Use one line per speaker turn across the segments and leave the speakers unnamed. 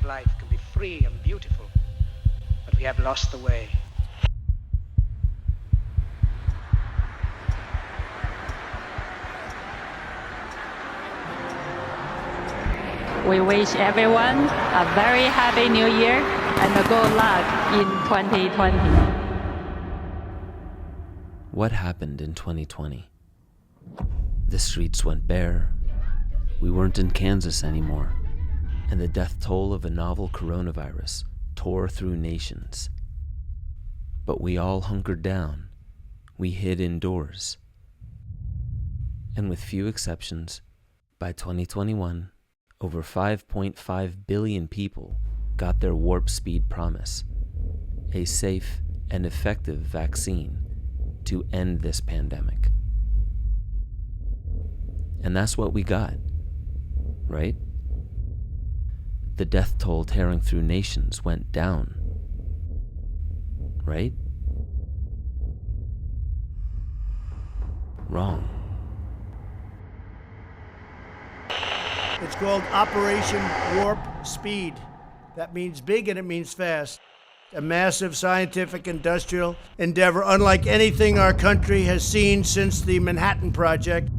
life can be free and beautiful, but we have lost the way.
We wish everyone a very happy new year and a good luck in 2020.
What happened in 2020? The streets went bare. We weren't in Kansas anymore. And the death toll of a novel coronavirus tore through nations. But we all hunkered down. We hid indoors. And with few exceptions, by 2021, over 5.5 billion people got their warp speed promise, a safe and effective vaccine to end this pandemic. And that's what we got, right? The death toll tearing through nations went down, right? Wrong.
It's called Operation Warp Speed. That means big and it means fast. A massive scientific industrial endeavor unlike anything our country has seen since the Manhattan Project.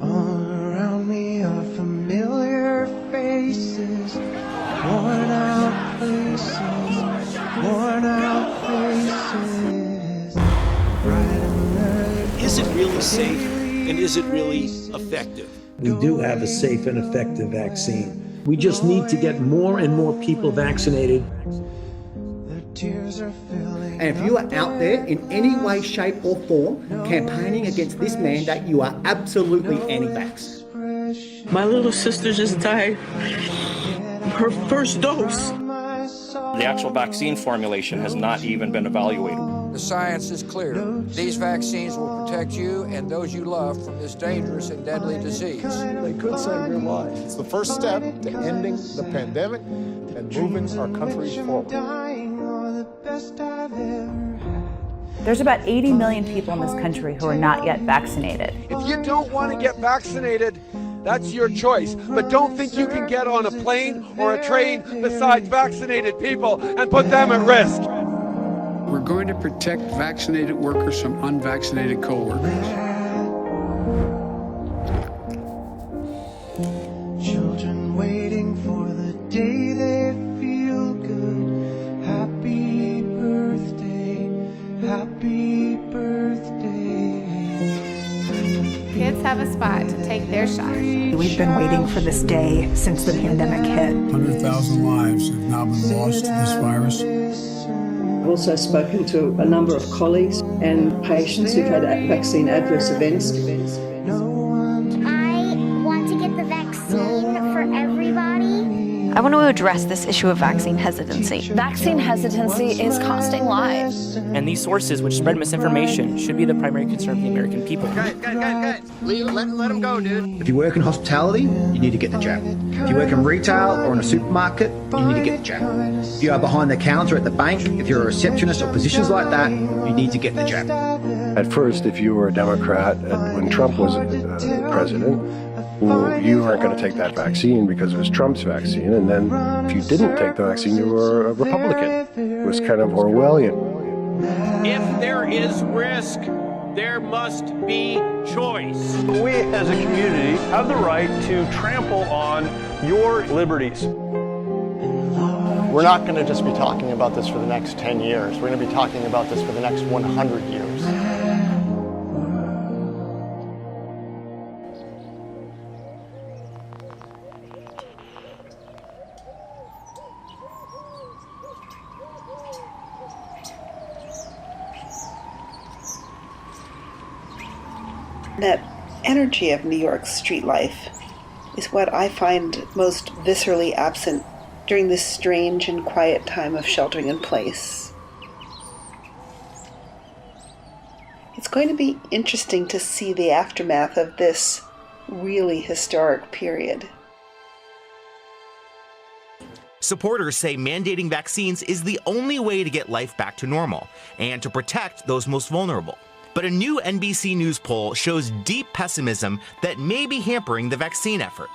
All around me are familiar faces, worn out places, worn out faces.
Is it really safe and is it really effective?
We do have a safe and effective vaccine. We just need to get more and more people vaccinated.
And if you are out there in any way, shape or form campaigning against this mandate, you are absolutely anti-vax.
My little sister just died. Her first dose.
The actual vaccine formulation has not even been evaluated.
The science is clear. These vaccines will protect you and those you love from this dangerous and deadly disease.
They could save your life. It's the first step to ending the pandemic and moving our country forward.
There's about 80 million people in this country who are not yet vaccinated.
If you don't want to get vaccinated, that's your choice. But don't think you can get on a plane or a train besides vaccinated people and put them at risk.
We're going to protect vaccinated workers from unvaccinated co-workers.
Children waiting for the day they feel good. Happy birthday, happy birthday.
Kids have a spot to take their shot.
We've been waiting for this day since the pandemic hit.
100,000 lives have now been lost to this virus.
I've also spoken to a number of colleagues and patients who've had vaccine adverse events.
I want to get the vaccine for everybody.
I want to address this issue of vaccine hesitancy.
Vaccine hesitancy is costing lives.
And these sources which spread misinformation should be the primary concern of the American people.
Guys. Let them go, dude.
If you work in hospitality, you need to get the jab. If you work in retail or in a supermarket, you need to get the jab. If you are behind the counter at the bank, if you're a receptionist or positions like that, you need to get the jab.
At first, if you were a Democrat when Trump was president, well, you aren't going to take that vaccine because it was Trump's vaccine. And then if you didn't take the vaccine, you were a Republican. It was kind of Orwellian.
If there is risk, there must be choice.
We as a community have the right to trample on your liberties.
We're not going to just be talking about this for the next 10 years. We're going to be talking about this for the next 100 years.
That energy of New York's street life is what I find most viscerally absent during this strange and quiet time of sheltering in place. It's going to be interesting to see the aftermath of this really historic period.
Supporters say mandating vaccines is the only way to get life back to normal and to protect those most vulnerable. But a new NBC News poll shows deep pessimism that may be hampering the vaccine effort.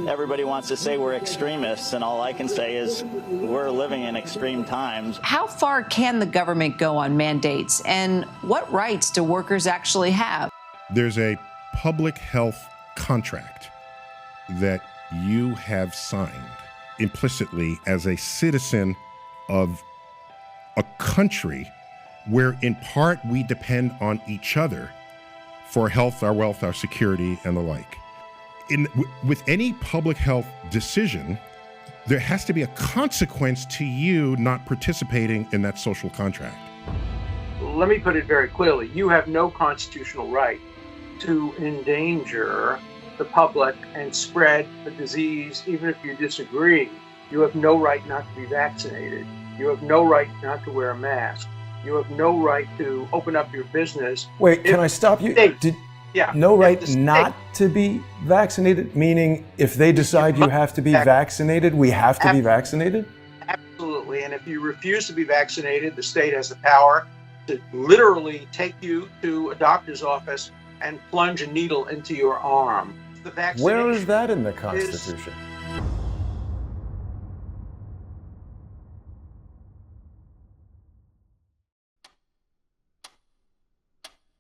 Everybody wants to say we're extremists, and all I can say is we're living in extreme times.
How far can the government go on mandates, and what rights do workers actually have?
There's a public health contract that you have signed implicitly as a citizen of a country where in part we depend on each other for health, our wealth, our security, and the like. With any public health decision, there has to be a consequence to you not participating in that social contract.
Let me put it very clearly. You have no constitutional right to endanger the public and spread the disease, even if you disagree. You have no right not to be vaccinated. You have no right not to wear a mask. You have no right to open up your business.
Wait, can I stop you? No right not to be vaccinated? Meaning if they decide you have to be vaccinated, we have to be vaccinated?
Absolutely. And if you refuse to be vaccinated, the state has the power to literally take you to a doctor's office and plunge a needle into your arm. The vaccination
Where is that in the Constitution?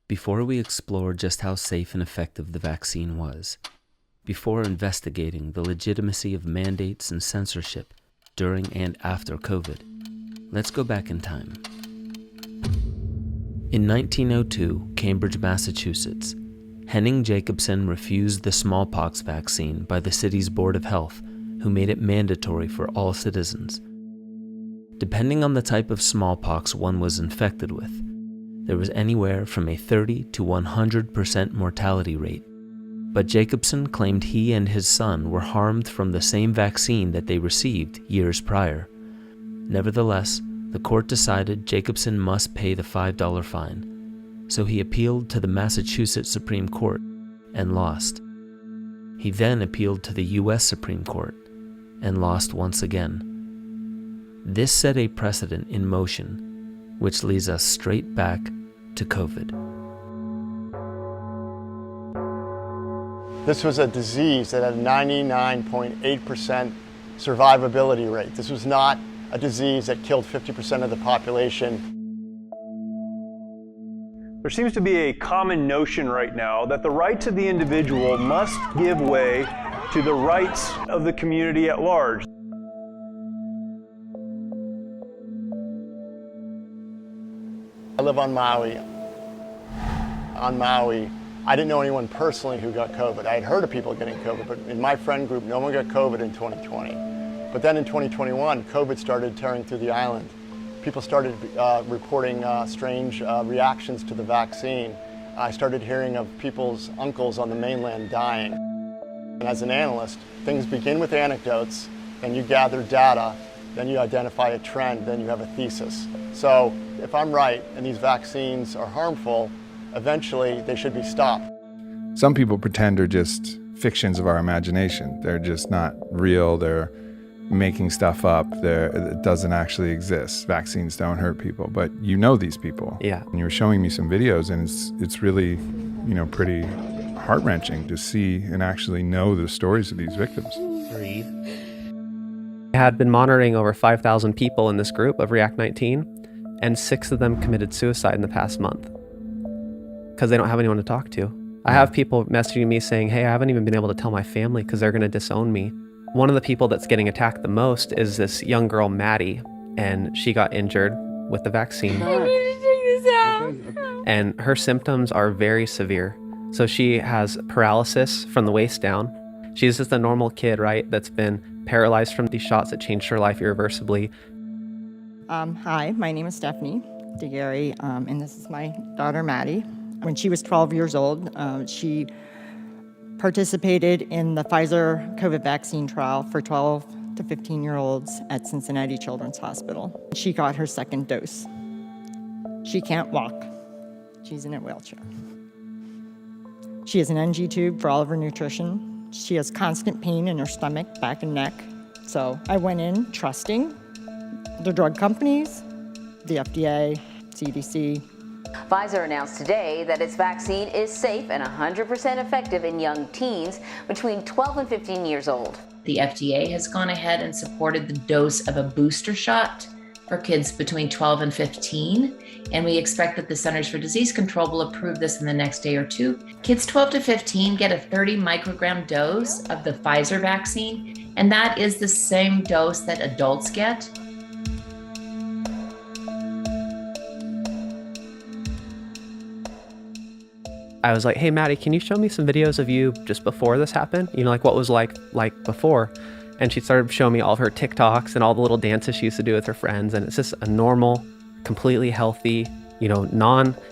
Before we explore just how safe and effective the vaccine was, before investigating the legitimacy of mandates and censorship during and after COVID, let's go back in time. In 1902, Cambridge, Massachusetts, Henning Jacobson refused the smallpox vaccine by the city's Board of Health, who made it mandatory for all citizens. Depending on the type of smallpox one was infected with, there was anywhere from a 30 to 100% mortality rate. But Jacobson claimed he and his son were harmed from the same vaccine that they received years prior. Nevertheless, the court decided Jacobson must pay the $5 fine, so he appealed to the Massachusetts Supreme Court and lost. He then appealed to the U.S. Supreme Court and lost once again. This set a precedent in motion, which leads us straight back to COVID.
This was a disease that had a 99.8% survivability rate. This was not a disease that killed 50% of the population.
There seems to be a common notion right now that the rights of the individual must give way to the rights of the community at large.
I live on Maui. On Maui, I didn't know anyone personally who got COVID. I had heard of people getting COVID, but in my friend group, no one got COVID in 2020. But then in 2021, COVID started tearing through the island. People started reporting strange reactions to the vaccine. I started hearing of people's uncles on the mainland dying. And as an analyst, things begin with anecdotes, then you gather data, then you identify a trend, then you have a thesis. So if I'm right and these vaccines are harmful, eventually they should be stopped.
Some people pretend are just fictions of our imagination. They're just not real. They're making stuff up. It doesn't actually exist. Vaccines don't hurt people, but you know these people.
Yeah.
And you were showing me some videos, and it's really, pretty heart-wrenching to see and actually know the stories of these victims.
Breathe. I had been monitoring over 5,000 people in this group of React 19, and 6 of them committed suicide in the past month because they don't have anyone to talk to. I have people messaging me saying, hey, I haven't even been able to tell my family because they're going to disown me. One of the people that's getting attacked the most is this young girl, Maddie, and she got injured with the vaccine.
I need to take this out.
And her symptoms are very severe. So she has paralysis from the waist down. She's just a normal kid, right, that's been paralyzed from these shots that changed her life irreversibly.
Hi, my name is Stephanie DeGary, and this is my daughter, Maddie. When she was 12 years old, she participated in the Pfizer COVID vaccine trial for 12 to 15-year-olds at Cincinnati Children's Hospital. She got her second dose. She can't walk. She's in a wheelchair. She has an NG tube for all of her nutrition. She has constant pain in her stomach, back, and neck. So I went in trusting the drug companies, the FDA, CDC.
Pfizer announced today that its vaccine is safe and 100% effective in young teens between 12 and 15 years old.
The FDA has gone ahead and supported the dose of a booster shot for kids between 12 and 15, and we expect that the Centers for Disease Control will approve this in the next day or two. Kids 12 to 15 get a 30 microgram dose of the Pfizer vaccine, and that is the same dose that adults get.
I was like, hey, Maddie, can you show me some videos of you just before this happened? You know, like what was like before. And she started showing me all of her TikToks and all the little dances she used to do with her friends. And it's just a normal, completely healthy, you know,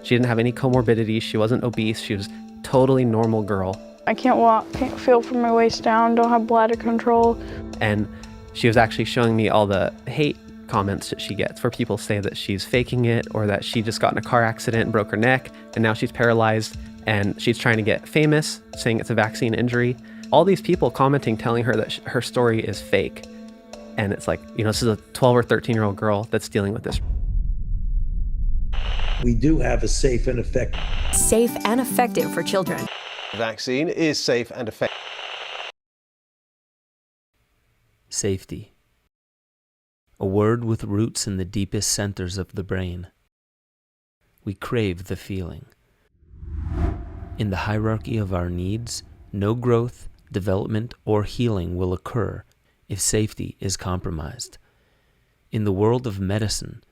she didn't have any comorbidities. She wasn't obese. She was totally normal girl.
I can't walk, can't feel from my waist down, don't have bladder control.
And she was actually showing me all the hate comments that she gets, where people say that she's faking it or that she just got in a car accident and broke her neck and now she's paralyzed and she's trying to get famous, saying it's a vaccine injury. All these people commenting, telling her that her story is fake. And it's like, you know, this is a 12 or 13-year-old girl that's dealing with this.
We do have a safe and effective.
Safe and effective for children.
The vaccine is safe and effective.
Safety. A word with roots in the deepest centers of the brain. We crave the feeling. In the hierarchy of our needs, no growth, development, or healing will occur if safety is compromised. In the world of medicine,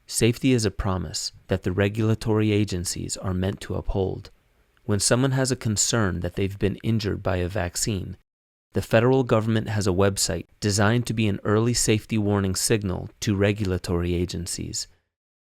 safety is a promise that the regulatory agencies are meant to uphold. When someone has a concern that they've been injured by a vaccine, the federal government has a website designed to be an early safety warning signal to regulatory agencies.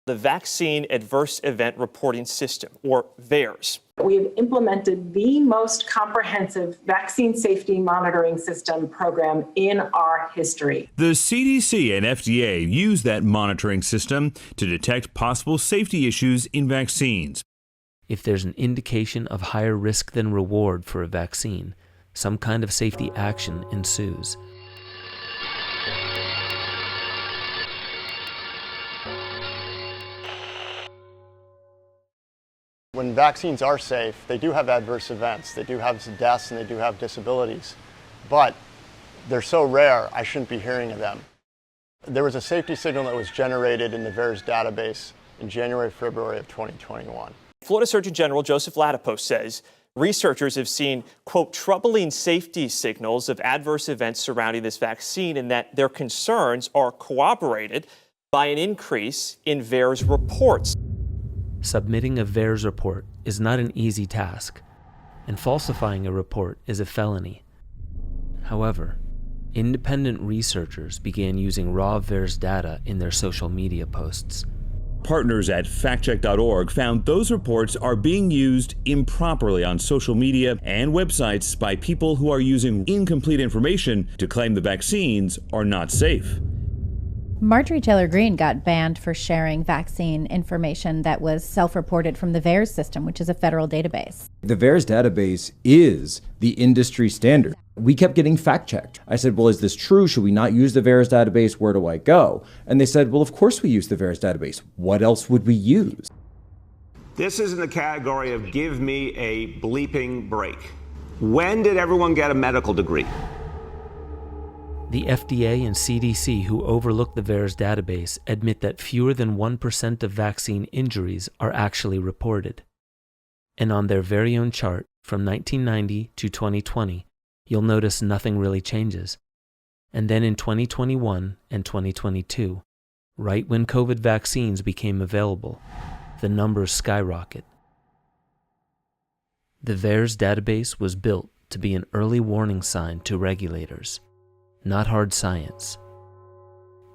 The Vaccine Adverse Event Reporting System, or VAERS.
We have implemented the most comprehensive vaccine safety monitoring system program in our history.
The CDC and FDA use that monitoring system to detect possible safety issues in vaccines.
If there's an indication of higher risk than reward for a vaccine, some kind of safety action ensues.
When vaccines are safe, they do have adverse events. They do have deaths and they do have disabilities. But they're so rare, I shouldn't be hearing of them. There was a safety signal that was generated in the VAERS database in January, February of 2021.
Florida Surgeon General Joseph Ladapo says researchers have seen, quote, troubling safety signals of adverse events surrounding this vaccine and that their concerns are corroborated by an increase in VAERS reports.
Submitting a VAERS report is not an easy task, and falsifying a report is a felony. However, independent researchers began using raw VAERS data in their social media posts.
Partners at factcheck.org found those reports are being used improperly on social media and websites by people who are using incomplete information to claim the vaccines are not safe.
Marjorie Taylor Greene got banned for sharing vaccine information that was self-reported from the VAERS system, which is a federal database.
The VAERS database is the industry standard. We kept getting fact-checked. I said, well, is this true? Should we not use the VAERS database? Where do I go? And they said, well, of course we use the VAERS database. What else would we use?
This is in the category of give me a bleeping break. When did everyone get a medical degree?
The FDA and CDC, who overlook the VAERS database, admit that fewer than 1% of vaccine injuries are actually reported. And on their very own chart, from 1990 to 2020, you'll notice nothing really changes. And then in 2021 and 2022, right when COVID vaccines became available, the numbers skyrocket. The VAERS database was built to be an early warning sign to regulators. Not hard science.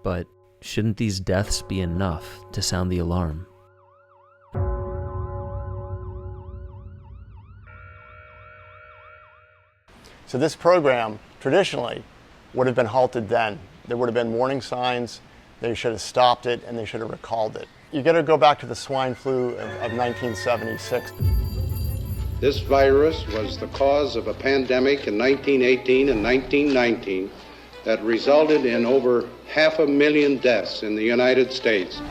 But shouldn't these deaths be enough to sound the alarm?
So this program, traditionally, would have been halted then. There would have been warning signs, they should have stopped it, and they should have recalled it. You gotta go back to the swine flu of 1976.
This virus was the cause of a pandemic in 1918 and 1919
that resulted in over 500,000 deaths in the United States.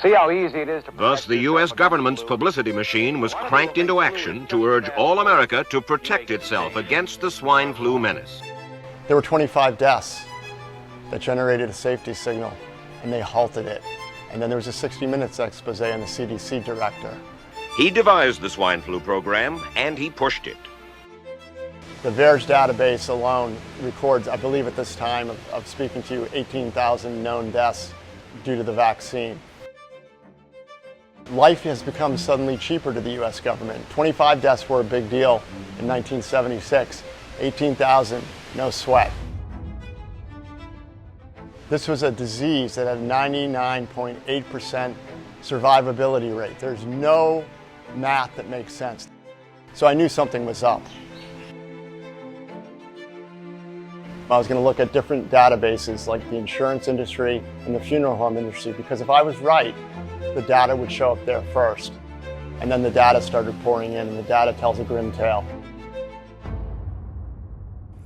See how easy it is to...
Thus, the U.S. government's publicity machine was cranked into action to urge all America to protect itself against the swine flu menace.
There were 25 deaths that generated a safety signal, and they halted it. And then there was a 60 Minutes expose on the CDC director.
He devised the swine flu program, and he pushed it.
The VAERS database alone records, I believe at this time of speaking to you, 18,000 known deaths due to the vaccine. Life has become suddenly cheaper to the U.S. government. 25 deaths were a big deal in 1976. 18,000, no sweat. This was a disease that had a 99.8% survivability rate. There's no math that makes sense. So I knew something was up. I was going to look at different databases like the insurance industry and the funeral home industry, because if I was right, the data would show up there first. And then the data started pouring in, and the data tells a grim tale.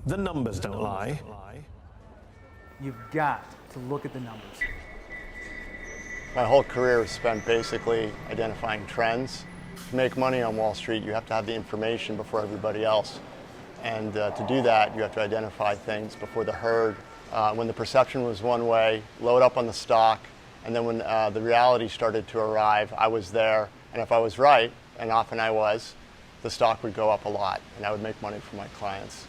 The numbers don't lie.
You've got to look at the numbers.
My whole career is spent basically identifying trends. To make money on Wall Street, you have to have the information before everybody else. And to do that, you have to identify things before the herd. When the perception was one way, load up on the stock, and then when the reality started to arrive, I was there. And if I was right, and often I was, the stock would go up a lot, and I would make money for my clients.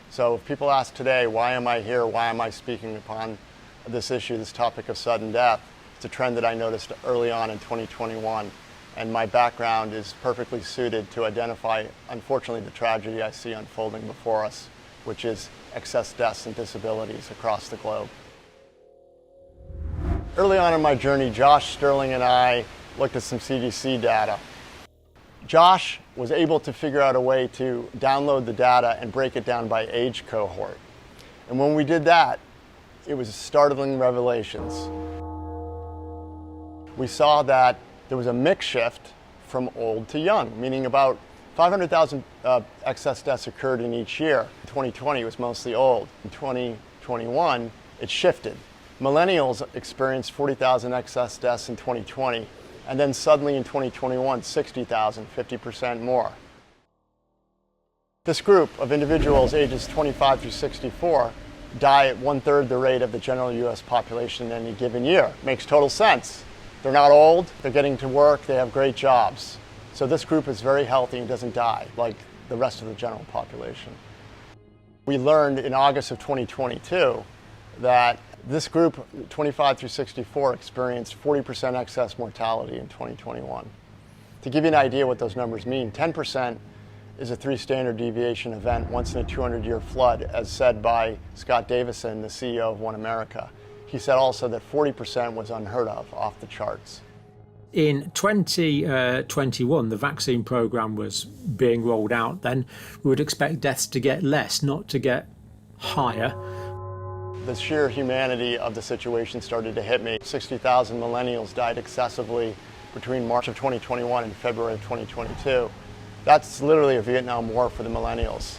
So if people ask today, why am I here? Why am I speaking upon this issue, this topic of sudden death? It's a trend that I noticed early on in 2021. And my background is perfectly suited to identify, unfortunately, the tragedy I see unfolding before us, which is excess deaths and disabilities across the globe. Early on in my journey, Josh Sterling and I looked at some CDC data. Josh was able to figure out a way to download the data and break it down by age cohort. And when we did that, it was startling revelations. We saw that there was a mix shift from old to young, meaning about 500,000 excess deaths occurred in each year. In 2020, it was mostly old. In 2021, it shifted. Millennials experienced 40,000 excess deaths in 2020, and then suddenly in 2021, 60,000, 50% more. This group of individuals ages 25 through 64 die at 1/3 the rate of the general U.S. population in any given year. Makes total sense. They're not old, they're getting to work, they have great jobs. So this group is very healthy and doesn't die like the rest of the general population. We learned in August of 2022 that this group, 25 through 64, experienced 40% excess mortality in 2021. To give you an idea what those numbers mean, 10% is a 3 standard deviation event once in a 200-year flood, as said by Scott Davison, the CEO of One America. He said also that 40% was unheard of, off the charts.
In 2021, the vaccine program was being rolled out. Then we would expect deaths to get less, not to get higher.
The sheer humanity of the situation started to hit me. 60,000 millennials died excessively between March of 2021 and February of 2022. That's literally a Vietnam War for the millennials.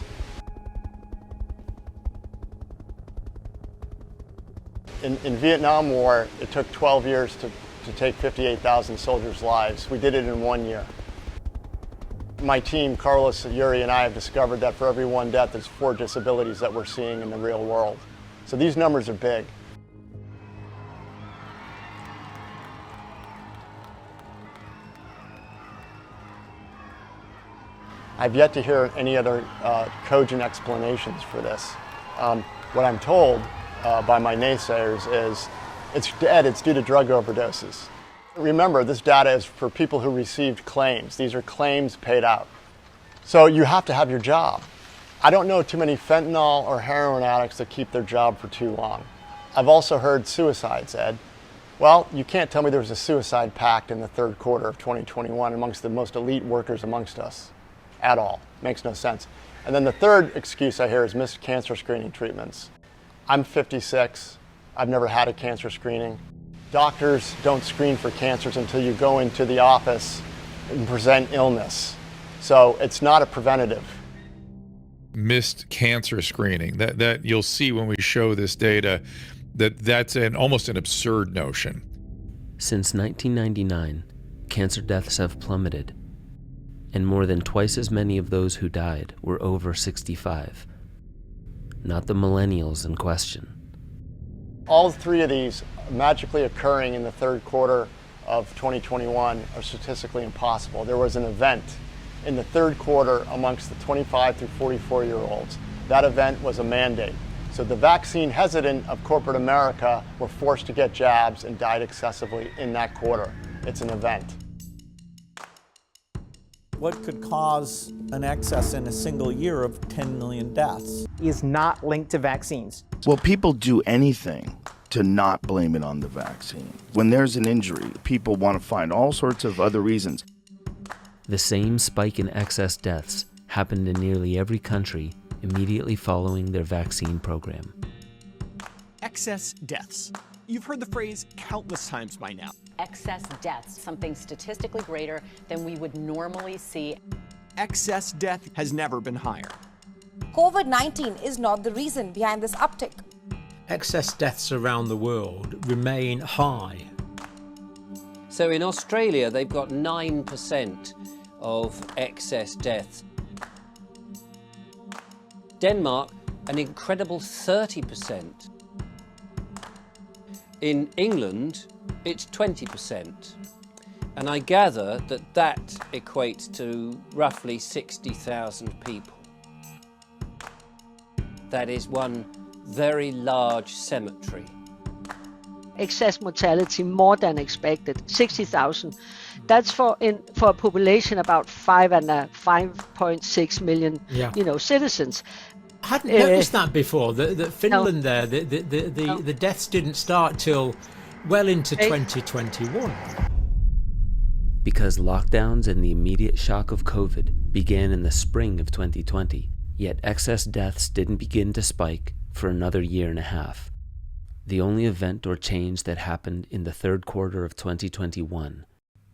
In Vietnam War, it took 12 years to take 58,000 soldiers' lives. We did it in 1 year. My team, Carlos, Yuri, and I have discovered that for every 1 death, there's 4 disabilities that we're seeing in the real world. So these numbers are big. I've yet to hear any other cogent explanations for this. What I'm told by my naysayers is it's due to drug overdoses. Remember, this data is for people who received claims. These are claims paid out. So you have to have your job. I don't know too many fentanyl or heroin addicts that keep their job for too long. I've also heard suicides, Ed. Well, you can't tell me there was a suicide pact in the 3rd quarter of 2021 amongst the most elite workers amongst us at all. Makes no sense. And then the third excuse I hear is missed cancer screening treatments. I'm 56. I've never had a cancer screening. Doctors don't screen for cancers until you go into the office and present illness. So it's not a preventative.
missed cancer screening. That you'll see when we show this data that's almost an absurd notion.
Since 1999, cancer deaths have plummeted, and more than twice as many of those who died were over 65. Not the millennials in question.
All three of these magically occurring in the third quarter of 2021 are statistically impossible. There was an event in the third quarter amongst the 25 through 44-year-olds. That event was a mandate. So the vaccine hesitant of corporate America were forced to get jabs and died excessively in that quarter. It's an event.
What could cause an excess in a single year of 10 million deaths?
Is not linked to vaccines.
Will people do anything to not blame it on the vaccine? When there's an injury, people want to find all sorts of other reasons.
The same spike in excess deaths happened in nearly every country immediately following their vaccine program.
Excess deaths. You've heard the phrase countless times by now.
Excess deaths, something statistically greater than we would normally see.
Excess death has never been higher.
COVID-19 is not the reason behind this uptick.
Excess deaths around the world remain high.
So in Australia, they've got 9% of excess deaths. Denmark, an incredible 30%. In England, it's 20%. And I gather that equates to roughly 60,000 people. That is one very large cemetery.
Excess mortality more than expected, 60,000. That's for a population about 5.6 million, citizens.
I hadn't noticed that before. That Finland there, the deaths didn't start till well into 2021.
Because lockdowns and the immediate shock of COVID began in the spring of 2020, yet excess deaths didn't begin to spike for another year and a half. The only event or change that happened in the third quarter of 2021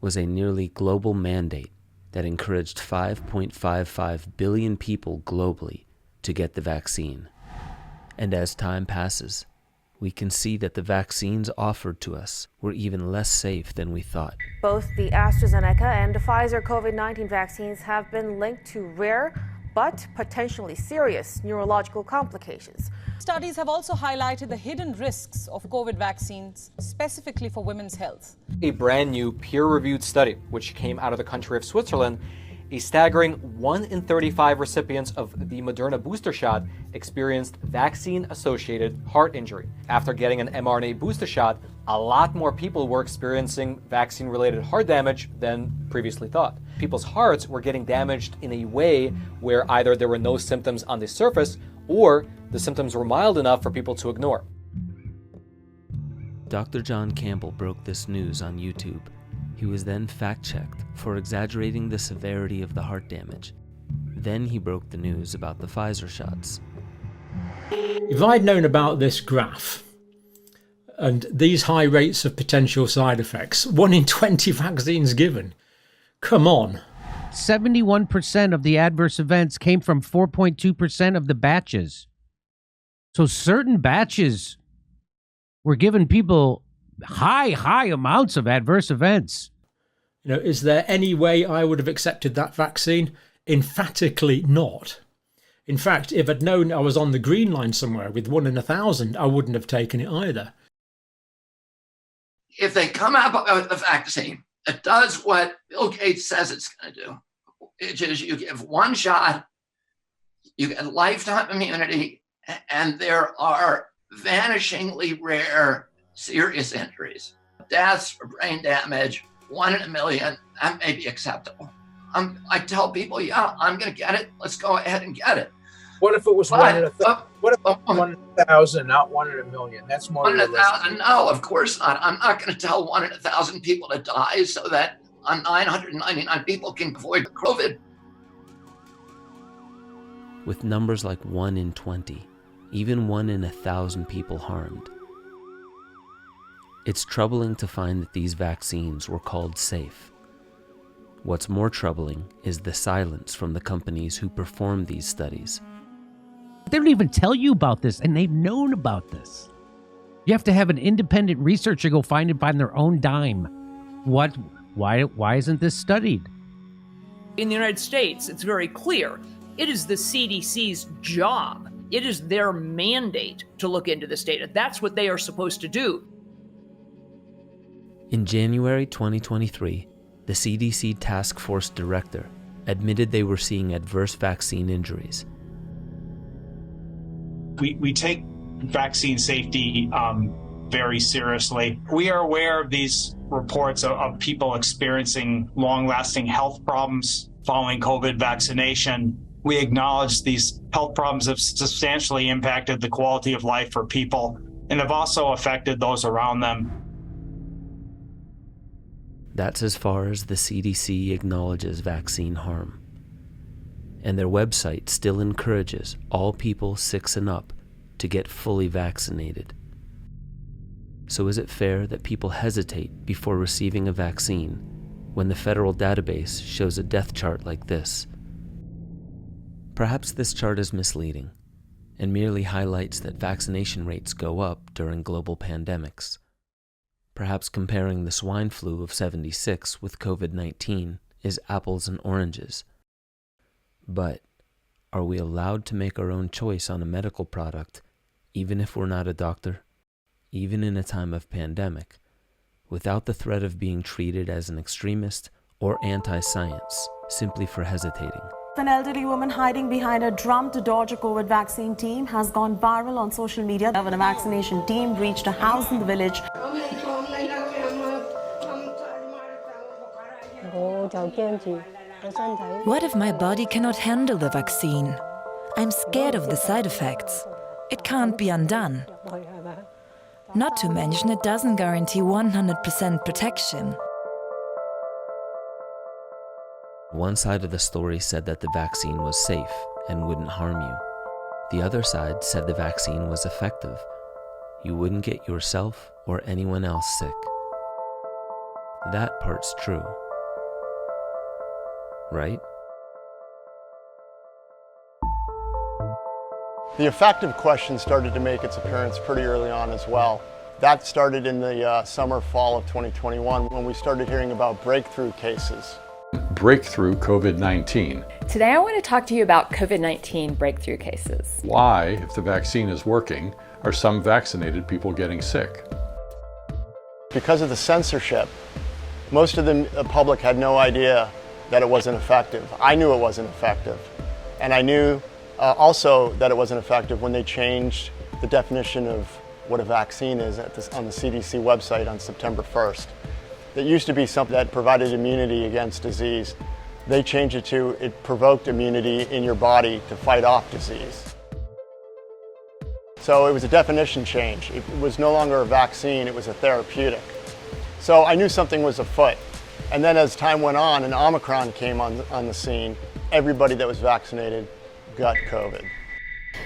was a nearly global mandate that encouraged 5.55 billion people globally to get the vaccine. And as time passes, we can see that the vaccines offered to us were even less safe than we thought.
Both the AstraZeneca and the Pfizer COVID-19 vaccines have been linked to rare but potentially serious neurological complications.
Studies have also highlighted the hidden risks of COVID vaccines, specifically for women's health.
A brand new peer-reviewed study, which came out of the country of Switzerland, a staggering 1 in 35 recipients of the Moderna booster shot experienced vaccine-associated heart injury. After getting an mRNA booster shot, a lot more people were experiencing vaccine-related heart damage than previously thought. People's hearts were getting damaged in a way where either there were no symptoms on the surface or the symptoms were mild enough for people to ignore.
Dr. John Campbell broke this news on YouTube. He was then fact-checked for exaggerating the severity of the heart damage. Then he broke the news about the Pfizer shots.
If I'd known about this graph and these high rates of potential side effects, 1 in 20 vaccines given, come on.
71% of the adverse events came from 4.2% of the batches. So certain batches were giving people high amounts of adverse events.
Is there any way I would have accepted that vaccine? Emphatically not. In fact, if I'd known I was on the green line somewhere with 1 in 1,000, I wouldn't have taken it either.
If they come out with the vaccine, it does what Bill Gates says it's going to do, which is you give one shot, you get lifetime immunity, and there are vanishingly rare serious injuries. Deaths or brain damage, 1 in a million, that may be acceptable. I tell people, yeah, I'm going to get it. Let's go ahead and get it.
What if it was 1 in 1,000? What if 1 in 1,000, not 1 in a million? That's more
1 in
realistic.
1,000? No, of course not. I'm not going to tell 1 in 1,000 people to die so that 999 people can avoid COVID.
With numbers like 1 in 20, even 1 in 1,000 people harmed, it's troubling to find that these vaccines were called safe. What's more troubling is the silence from the companies who performed these studies.
They don't even tell you about this, and they've known about this. You have to have an independent researcher go find it by their own dime. Why isn't this studied?
In the United States, it's very clear. It is the CDC's job. It is their mandate to look into this data. That's what they are supposed to do.
In January 2023, the CDC Task Force Director admitted they were seeing adverse vaccine injuries.
We take vaccine safety very seriously. We are aware of these reports of people experiencing long-lasting health problems following COVID vaccination. We acknowledge these health problems have substantially impacted the quality of life for people and have also affected those around them.
That's as far as the CDC acknowledges vaccine harm. And their website still encourages all people 6 and up to get fully vaccinated. So is it fair that people hesitate before receiving a vaccine when the federal database shows a death chart like this? Perhaps this chart is misleading and merely highlights that vaccination rates go up during global pandemics. Perhaps comparing the swine flu of '76 with COVID-19 is apples and oranges. But are we allowed to make our own choice on a medical product, even if we're not a doctor, even in a time of pandemic, without the threat of being treated as an extremist or anti-science simply for hesitating?
An elderly woman hiding behind a drum to dodge a COVID vaccine team has gone viral on social media when a vaccination team reached a house in the village.
What if my body cannot handle the vaccine? I'm scared of the side effects. It can't be undone. Not to mention, it doesn't guarantee 100% protection.
One side of the story said that the vaccine was safe and wouldn't harm you. The other side said the vaccine was effective. You wouldn't get yourself or anyone else sick. That part's true, right?
The effective question started to make its appearance pretty early on as well. That started in the summer, fall of 2021 when we started hearing about breakthrough cases.
Breakthrough COVID-19.
Today I want to talk to you about COVID-19 breakthrough cases.
Why, if the vaccine is working, are some vaccinated people getting sick?
Because of the censorship, most of the public had no idea that it wasn't effective. I knew it wasn't effective. And I knew also that it wasn't effective when they changed the definition of what a vaccine is on the CDC website on September 1st. It used to be something that provided immunity against disease. They changed it to it provoked immunity in your body to fight off disease. So it was a definition change. It was no longer a vaccine, it was a therapeutic. So I knew something was afoot. And then as time went on and Omicron came on the scene, everybody that was vaccinated got COVID.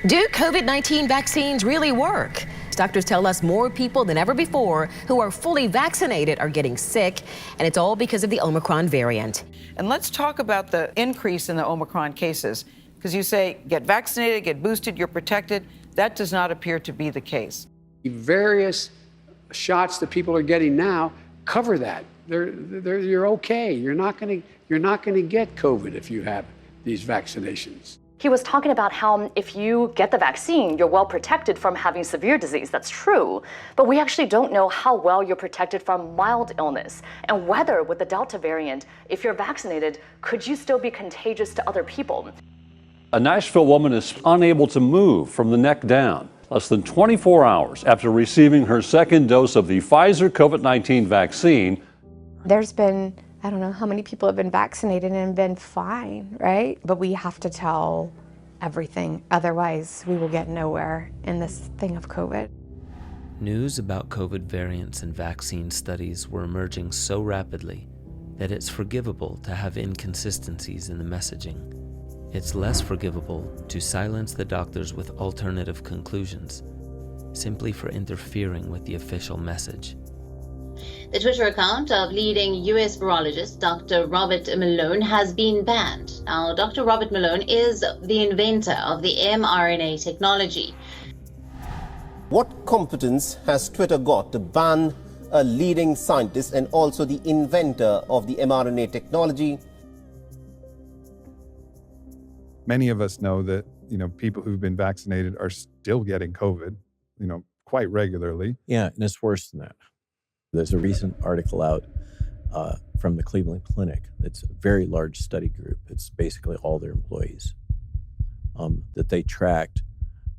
Do COVID-19 vaccines really work? Doctors tell us more people than ever before who are fully vaccinated are getting sick, and it's all because of the Omicron variant.
And let's talk about the increase in the Omicron cases, because you say get vaccinated, get boosted, you're protected. That does not appear to be the case.
The various shots that people are getting now cover that. You're okay. You're not going to get COVID if you have these vaccinations.
He was talking about how if you get the vaccine, you're well protected from having severe disease. That's true. But we actually don't know how well you're protected from mild illness and whether with the Delta variant, if you're vaccinated, could you still be contagious to other people?
A Nashville woman is unable to move from the neck down less than 24 hours after receiving her second dose of the Pfizer COVID-19 vaccine.
There's been, I don't know how many people have been vaccinated and been fine, right? But we have to tell everything, otherwise we will get nowhere in this thing of COVID.
News about COVID variants and vaccine studies were emerging so rapidly that it's forgivable to have inconsistencies in the messaging. It's less forgivable to silence the doctors with alternative conclusions, simply for interfering with the official message.
The Twitter account of leading US virologist Dr. Robert Malone has been banned. Now, Dr. Robert Malone is the inventor of the mRNA technology.
What competence has Twitter got to ban a leading scientist and also the inventor of the mRNA technology?
Many of us know that, people who've been vaccinated are still getting COVID, quite regularly.
Yeah, and it's worse than that. There's a recent article out from the Cleveland Clinic. It's a very large study group. It's basically all their employees that they tracked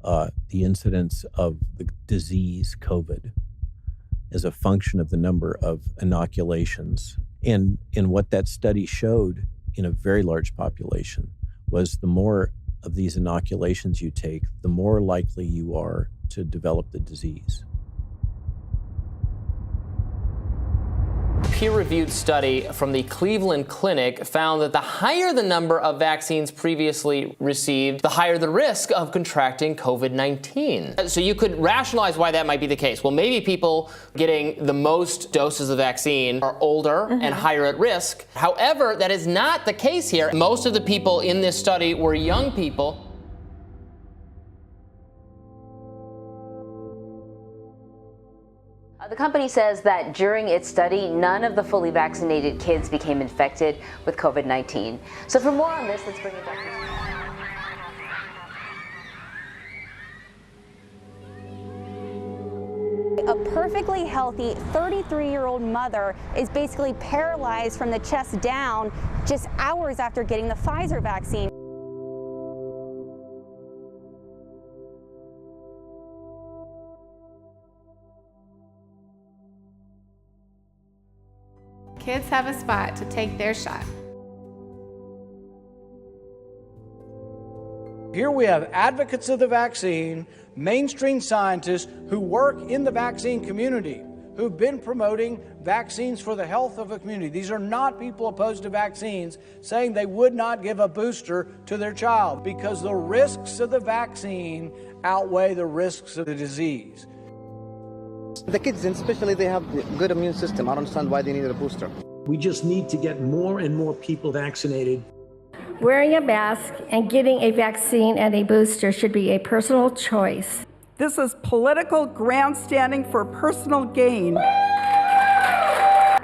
the incidence of the disease COVID as a function of the number of inoculations. And what that study showed in a very large population was the more of these inoculations you take, the more likely you are to develop the disease.
Peer-reviewed study from the Cleveland Clinic found that the higher the number of vaccines previously received, the higher the risk of contracting COVID-19. So you could rationalize why that might be the case. Well, maybe people getting the most doses of vaccine are older and higher at risk. However, that is not the case here. Most of the people in this study were young people.
The company says that during its study, none of the fully vaccinated kids became infected with COVID-19. So for more on this, let's bring it back.
A perfectly healthy 33-year-old mother is basically paralyzed from the chest down just hours after getting the Pfizer vaccine.
Kids have a spot to take their shot.
Here we have advocates of the vaccine, mainstream scientists who work in the vaccine community, who've been promoting vaccines for the health of the community. These are not people opposed to vaccines saying they would not give a booster to their child because the risks of the vaccine outweigh the risks of the disease.
The kids, especially, they have a good immune system. I don't understand why they needed a booster.
We just need to get more and more people vaccinated.
Wearing a mask and getting a vaccine and a booster should be a personal choice.
This is political grandstanding for personal gain.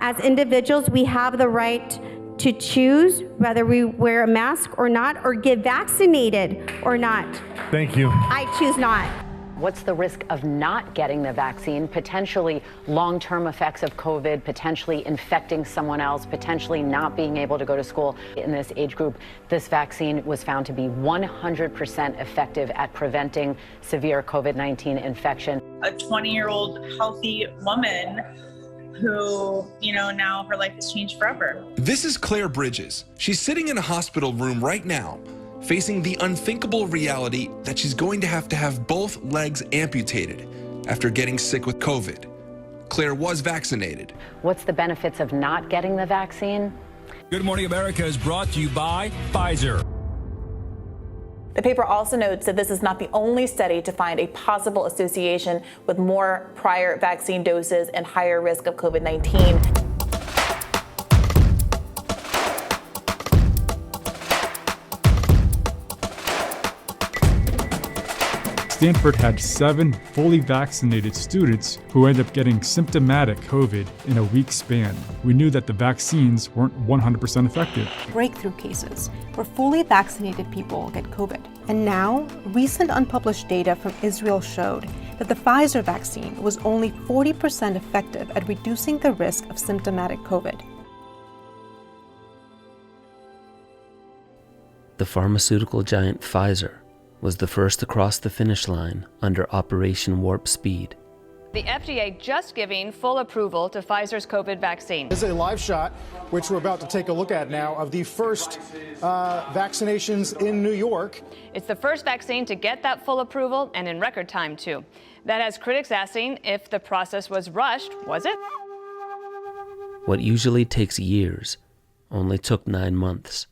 As individuals, we have the right to choose whether we wear a mask or not, or get vaccinated or not.
Thank you.
I choose not.
What's the risk of not getting the vaccine? Potentially long-term effects of COVID, potentially infecting someone else, potentially not being able to go to school. In this age group, this vaccine was found to be 100% effective at preventing severe COVID-19 infection.
A 20-year-old healthy woman who, now her life has changed forever.
This is Claire Bridges. She's sitting in a hospital room right now, facing the unthinkable reality that she's going to have both legs amputated after getting sick with COVID. Claire was vaccinated.
What's the benefits of not getting the vaccine?
Good Morning America is brought to you by Pfizer.
The paper also notes that this is not the only study to find a possible association with more prior vaccine doses and higher risk of COVID-19.
Stanford had 7 fully vaccinated students who ended up getting symptomatic COVID in a week span. We knew that the vaccines weren't 100% effective.
Breakthrough cases where fully vaccinated people get COVID. And now, recent unpublished data from Israel showed that the Pfizer vaccine was only 40% effective at reducing the risk of symptomatic COVID.
The pharmaceutical giant Pfizer was the first to cross the finish line under Operation Warp Speed.
The FDA just giving full approval to Pfizer's COVID vaccine.
This is a live shot, which we're about to take a look at now, of the first vaccinations in New York.
It's the first vaccine to get that full approval, and in record time, too. That has critics asking if the process was rushed. Was it?
What usually takes years only took 9 months.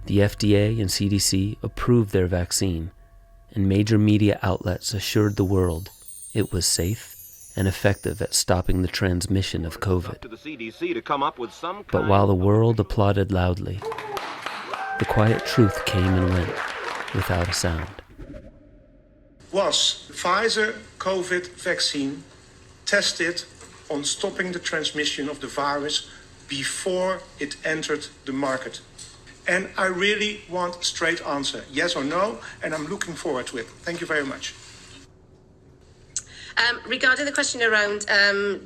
The FDA and CDC approved their vaccine, and major media outlets assured the world it was safe and effective at stopping the transmission of COVID.
To the CDC to come up with some
But while the world applauded loudly, the quiet truth came and went without a sound.
Was the Pfizer COVID vaccine tested on stopping the transmission of the virus before it entered the market? And I really want a straight answer, yes or no, and I'm looking forward to it. Thank you very much.
Regarding the question around,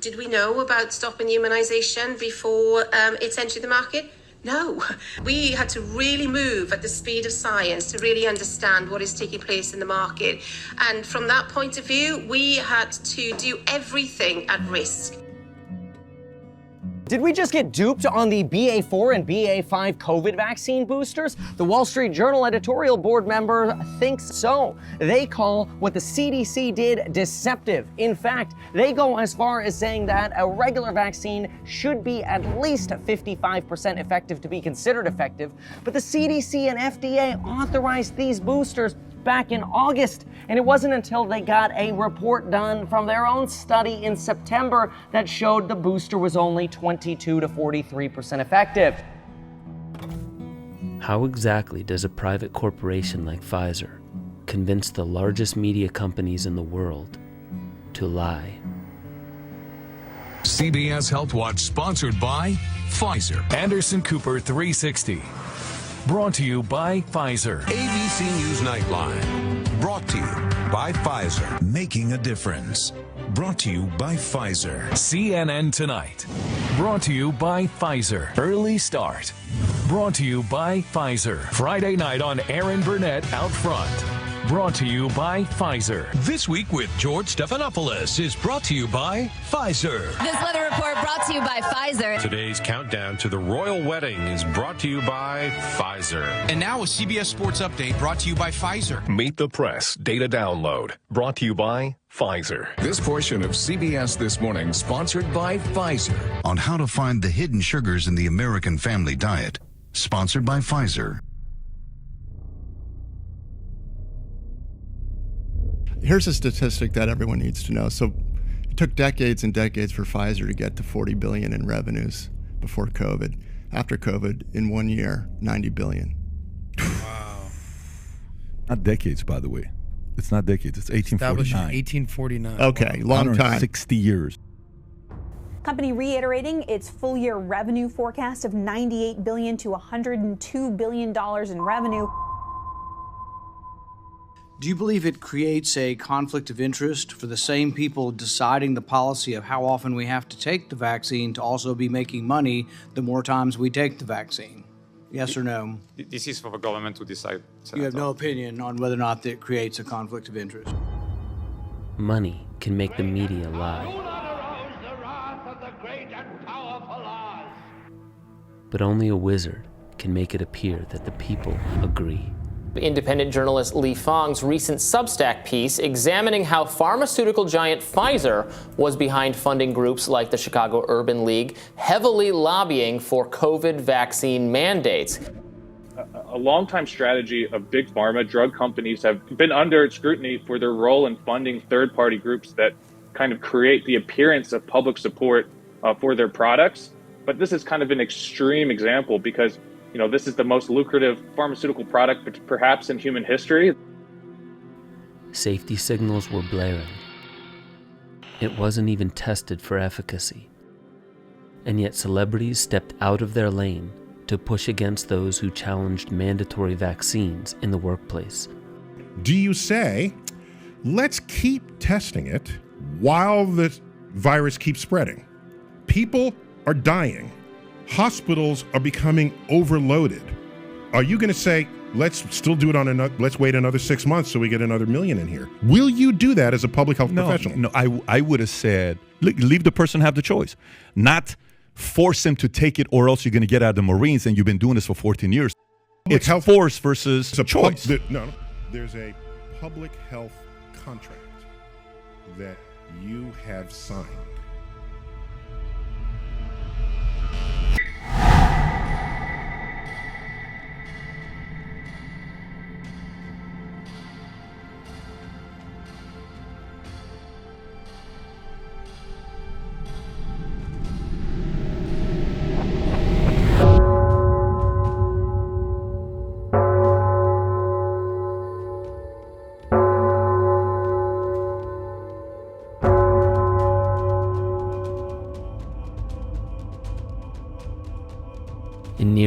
did we know about stopping immunisation before it entered the market? No. We had to really move at the speed of science to really understand what is taking place in the market. And from that point of view, we had to do everything at risk.
Did we just get duped on the BA4 and BA5 COVID vaccine boosters? The Wall Street Journal editorial board member thinks so. They call what the CDC did deceptive. In fact, they go as far as saying that a regular vaccine should be at least 55% effective to be considered effective. But the CDC and FDA authorized these boosters back in August, and it wasn't until they got a report done from their own study in September that showed the booster was only 22 to 43% effective.
How exactly does a private corporation like Pfizer convince the largest media companies in the world to lie?
CBS Health Watch, sponsored by Pfizer. Anderson Cooper 360. Brought to you by Pfizer.
ABC News Nightline. Brought to you by Pfizer.
Making a difference. Brought to you by Pfizer. CNN Tonight. Brought to you by Pfizer. Early Start. Brought to you by Pfizer. Friday night on Aaron Burnett Out Front. Brought to you by Pfizer.
This Week with George Stephanopoulos is brought to you by Pfizer.
This weather report brought to you by Pfizer.
Today's countdown to the royal wedding is brought to you by Pfizer.
And now a CBS Sports Update brought to you by Pfizer.
Meet the Press Data Download. Brought to you by Pfizer.
This portion of CBS This Morning sponsored by Pfizer.
On how to find the hidden sugars in the American family diet. Sponsored by Pfizer.
Here's a statistic that everyone needs to know. So it took decades and decades for Pfizer to get to $40 billion in revenues before COVID. After COVID, in 1 year, $90 billion.
Wow. Not decades, by the way. It's not decades. It's 1849.
1849.
Okay, long time.
60 years.
Company reiterating its full-year revenue forecast of $98 billion to $102 billion in revenue.
Do you believe it creates a conflict of interest for the same people deciding the policy of how often we have to take the vaccine to also be making money the more times we take the vaccine? Yes or no?
This is for the government to decide.
You have no opinion on whether or not it creates a conflict of interest?
Money can make the media lie. But only a wizard can make it appear that the people agree.
Independent journalist Li Fang's recent Substack piece examining how pharmaceutical giant Pfizer was behind funding groups like the Chicago Urban League, heavily lobbying for COVID vaccine mandates.
A longtime strategy of big pharma drug companies have been under scrutiny for their role in funding third-party groups that kind of create the appearance of public support for their products. But this is kind of an extreme example because this is the most lucrative pharmaceutical product perhaps in human history.
Safety signals were blaring. It wasn't even tested for efficacy. And yet celebrities stepped out of their lane to push against those who challenged mandatory vaccines in the workplace.
Do you say, let's keep testing it while the virus keeps spreading? People are dying. Hospitals are becoming overloaded. Are you going to say, let's still do it let's wait another 6 months so we get another million in here? Will you do that as a public health professional?
No, I would have said, leave the person have the choice. Not force him to take it or else you're going to get out of the Marines and you've been doing this for 14 years. It's health force versus choice.
No, there's a public health contract that you have signed.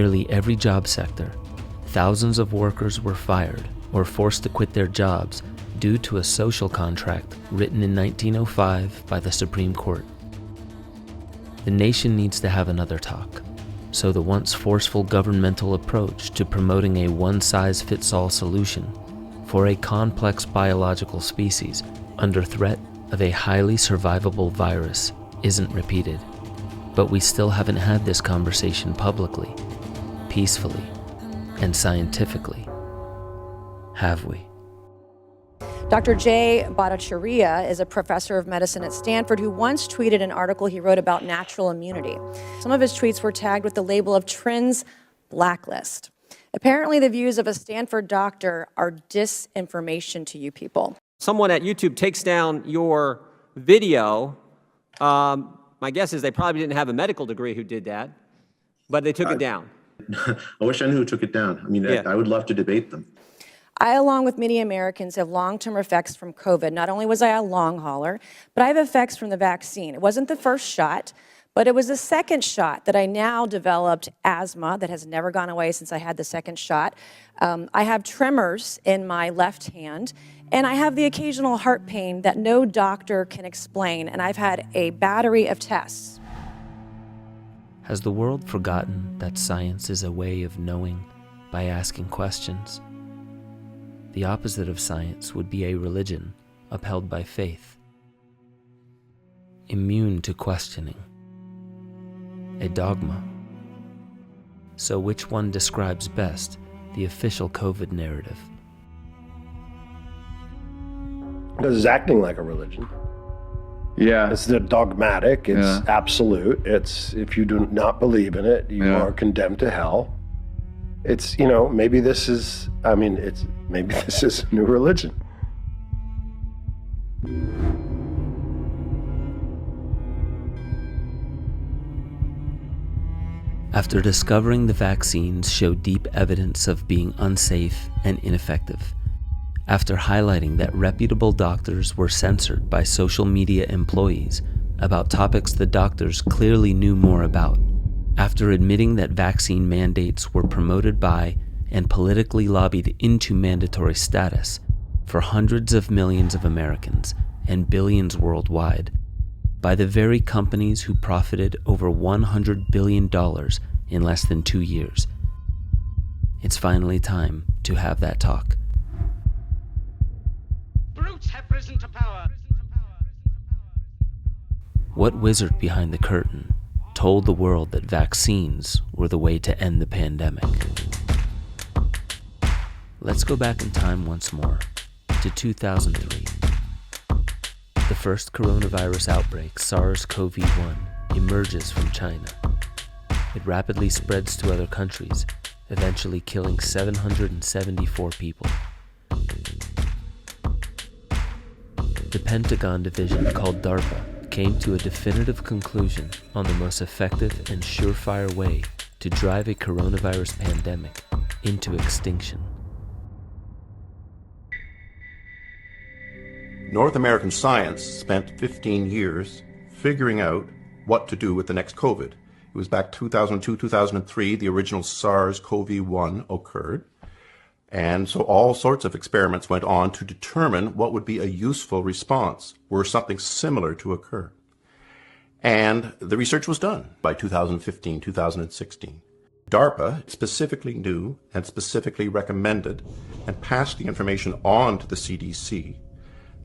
nearly every job sector, thousands of workers were fired or forced to quit their jobs due to a social contract written in 1905 by the Supreme Court. The nation needs to have another talk, so the once forceful governmental approach to promoting a one-size-fits-all solution for a complex biological species under threat of a highly survivable virus isn't repeated. But we still haven't had this conversation publicly, peacefully, and scientifically, have we?
Dr. Jay Bhattacharya is a professor of medicine at Stanford who once tweeted an article he wrote about natural immunity. Some of his tweets were tagged with the label of Trends Blacklist. Apparently, the views of a Stanford doctor are disinformation to you people.
Someone at YouTube takes down your video. My guess is they probably didn't have a medical degree who did that, but they took it down.
I wish I knew who took it down. I mean, yeah. I would love to debate them.
I, along with many Americans, have long-term effects from COVID. Not only was I a long hauler, but I have effects from the vaccine. It wasn't the first shot, but it was the second shot that I now developed asthma that has never gone away since I had the second shot. I have tremors in my left hand, and I have the occasional heart pain that no doctor can explain, and I've had a battery of tests.
Has the world forgotten that science is a way of knowing by asking questions? The opposite of science would be a religion upheld by faith, immune to questioning, a dogma. So which one describes best the official COVID narrative?
Because it's acting like a religion.
Yeah.
It's dogmatic, it's absolute, it's if you do not believe in it, you are condemned to hell. It's, maybe this is, maybe this is a new religion.
After discovering the vaccines showed deep evidence of being unsafe and ineffective, after highlighting that reputable doctors were censored by social media employees about topics the doctors clearly knew more about, after admitting that vaccine mandates were promoted by and politically lobbied into mandatory status for hundreds of millions of Americans and billions worldwide, by the very companies who profited over $100 billion in less than 2 years. It's finally time to have that talk.
Brutes have risen to power.
What wizard behind the curtain told the world that vaccines were the way to end the pandemic? Let's go back in time once more to 2003. The first coronavirus outbreak, SARS-CoV-1, emerges from China. It rapidly spreads to other countries, eventually killing 774 people. The Pentagon division called DARPA came to a definitive conclusion on the most effective and surefire way to drive a coronavirus pandemic into extinction.
North American science spent 15 years figuring out what to do with the next COVID. It was back 2002, 2003, the original SARS-CoV-1 occurred. And so all sorts of experiments went on to determine what would be a useful response were something similar to occur. And the research was done by 2015, 2016. DARPA specifically knew and specifically recommended and passed the information on to the CDC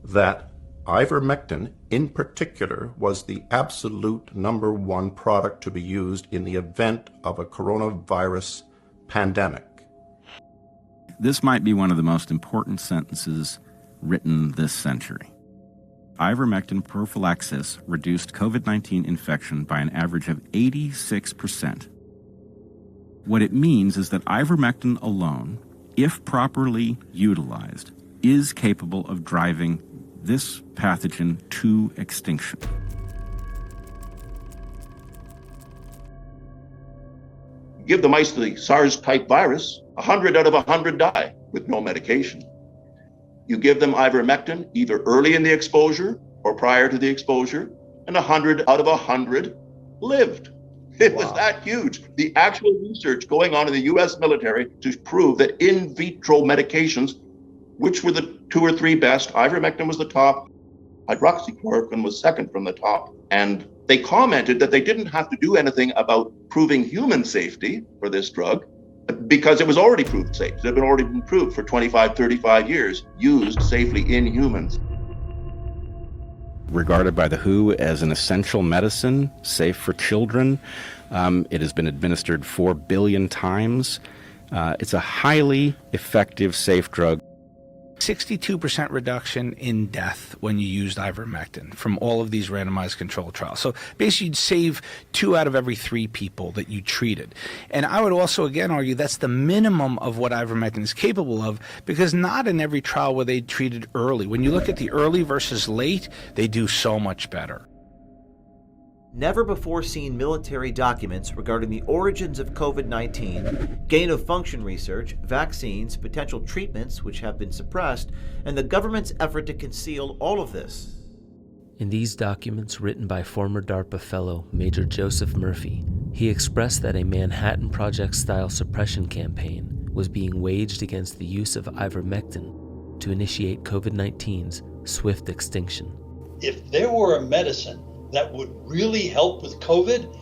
that ivermectin in particular was the absolute #1 product to be used in the event of a coronavirus pandemic.
This might be one of the most important sentences written this century. Ivermectin prophylaxis reduced COVID-19 infection by an average of 86%. What it means is that ivermectin alone, if properly utilized, is capable of driving this pathogen to extinction.
Give the mice the SARS-type virus, 100 out of 100 die with no medication. You give them ivermectin either early in the exposure or prior to the exposure, and 100 out of 100 lived. It was that huge. The actual research going on in the US military to prove that in vitro medications, which were the 2 or 3 best, ivermectin was the top, hydroxychloroquine was second from the top. And they commented that they didn't have to do anything about proving human safety for this drug because it was already proved safe. It had already been proved for 25, 35 years, used safely in humans.
Regarded by the WHO as an essential medicine, safe for children. It has been administered 4 billion times. It's a highly effective, safe drug.
62% reduction in death when you used ivermectin from all of these randomized controlled trials. So basically you'd save 2 out of every 3 people that you treated. And I would also again argue that's the minimum of what ivermectin is capable of, because not in every trial were they treated early. When you look at the early versus late, they do so much better.
Never-before-seen military documents regarding the origins of COVID-19, gain-of-function research, vaccines, potential treatments which have been suppressed, and the government's effort to conceal all of this.
In these documents written by former DARPA fellow Major Joseph Murphy, he expressed that a Manhattan Project-style suppression campaign was being waged against the use of ivermectin to initiate COVID-19's swift extinction.
If there were a medicine that would really help with COVID,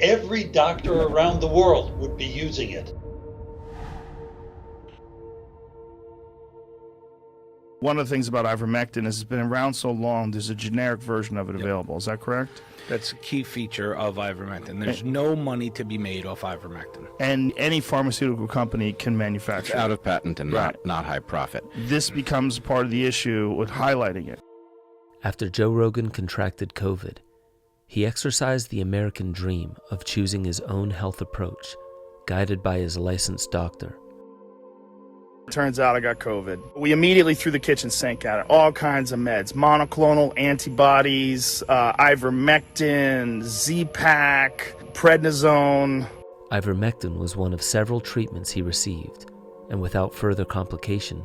every doctor around the world would be using it.
One of the things about ivermectin is it's been around so long, there's a generic version of it available. Is that correct?
That's a key feature of ivermectin. There's no money to be made off ivermectin.
And any pharmaceutical company can manufacture
It's out of patent and
Right.
not high profit.
This becomes part of the issue with highlighting it.
After Joe Rogan contracted COVID, he exercised the American dream of choosing his own health approach, guided by his licensed doctor.
Turns out I got COVID. We immediately threw the kitchen sink at it. All kinds of meds, monoclonal antibodies, ivermectin, Z-Pak, prednisone.
Ivermectin was one of several treatments he received, and without further complication,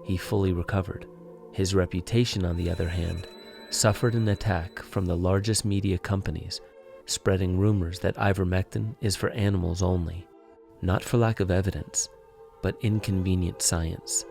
he fully recovered. His reputation, on the other hand, suffered an attack from the largest media companies, spreading rumors that ivermectin is for animals only, not for lack of evidence, but inconvenient science.